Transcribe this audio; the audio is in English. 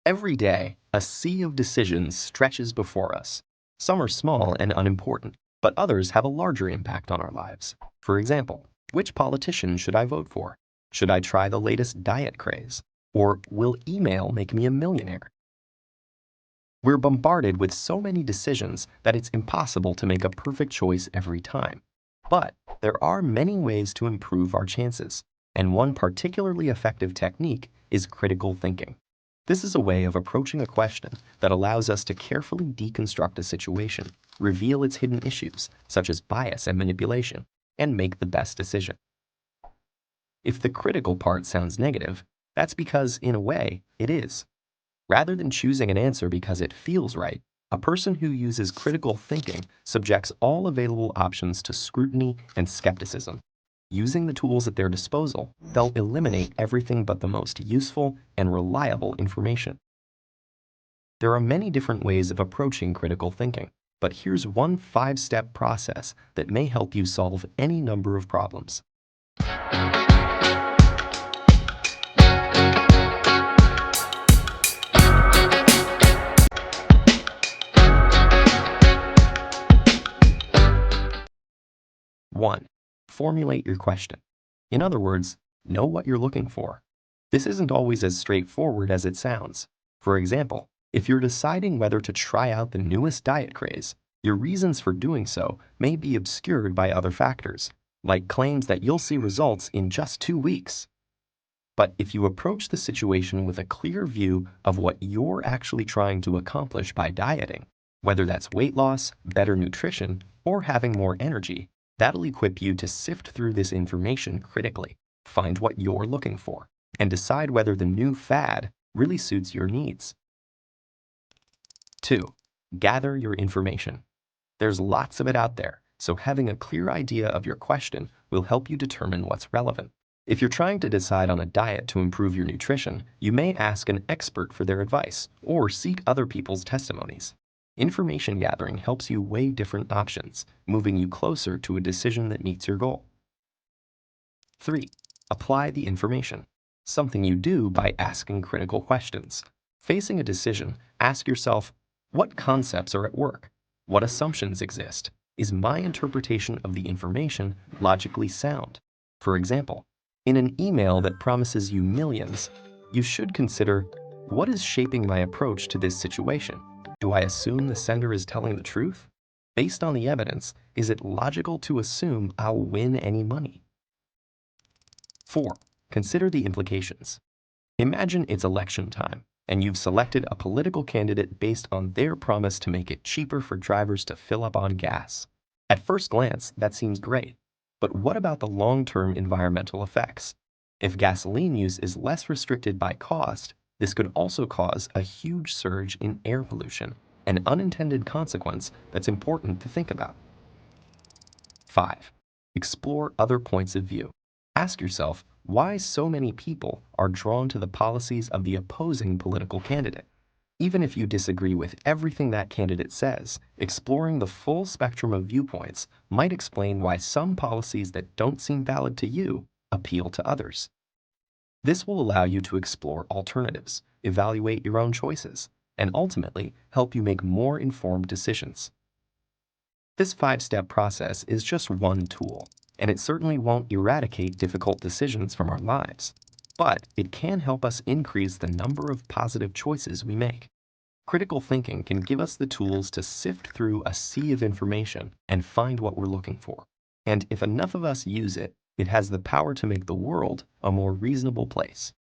Every day, a sea of decisions stretches before us. Some are small and unimportant, but others have a larger impact on our lives. For example, which politician should I vote for? Should I try the latest diet craze? Or will email make me a millionaire? We're bombarded with so many decisions that it's impossible to make a perfect choice every time. But there are many ways to improve our chances, and one particularly effective technique is critical thinking. This is a way of approaching a question that allows us to carefully deconstruct a situation, reveal its hidden issues, such as bias and manipulation, and make the best decision. If the critical part sounds negative, that's because, in a way, it is. Rather than choosing an answer because it feels right, a person who uses critical thinking subjects all available options to scrutiny and skepticism. Using the tools at their disposal, they'll eliminate everything but the most useful and reliable information. There are many different ways of approaching critical thinking, but here's one 5-step process that may help you solve any number of problems. 1. Formulate your question. In other words, know what you're looking for. This isn't always as straightforward as it sounds. For example, if you're deciding whether to try out the newest diet craze, your reasons for doing so may be obscured by other factors, like claims that you'll see results in just 2 weeks. But if you approach the situation with a clear view of what you're actually trying to accomplish by dieting, whether that's weight loss, better nutrition, or having more energy, that'll equip you to sift through this information critically, find what you're looking for, and decide whether the new fad really suits your needs. 2. Gather your information. There's lots of it out there, so having a clear idea of your question will help you determine what's relevant. If you're trying to decide on a diet to improve your nutrition, you may ask an expert for their advice or seek other people's testimonies. Information gathering helps you weigh different options, moving you closer to a decision that meets your goal. 3. Apply the information, something you do by asking critical questions. Facing a decision, ask yourself, what concepts are at work? What assumptions exist? Is my interpretation of the information logically sound? For example, in an email that promises you millions, you should consider, what is shaping my approach to this situation? Do I assume the sender is telling the truth? Based on the evidence, is it logical to assume I'll win any money? 4. Consider the implications. Imagine it's election time, and you've selected a political candidate based on their promise to make it cheaper for drivers to fill up on gas. At first glance, that seems great. But what about the long-term environmental effects? If gasoline use is less restricted by cost, this could also cause a huge surge in air pollution, an unintended consequence that's important to think about. 5. Explore other points of view. Ask yourself why so many people are drawn to the policies of the opposing political candidate. Even if you disagree with everything that candidate says, exploring the full spectrum of viewpoints might explain why some policies that don't seem valid to you appeal to others. This will allow you to explore alternatives, evaluate your own choices, and ultimately help you make more informed decisions. This 5-step process is just one tool, and it certainly won't eradicate difficult decisions from our lives, but it can help us increase the number of positive choices we make. Critical thinking can give us the tools to sift through a sea of information and find what we're looking for. And if enough of us use it, it has the power to make the world a more reasonable place.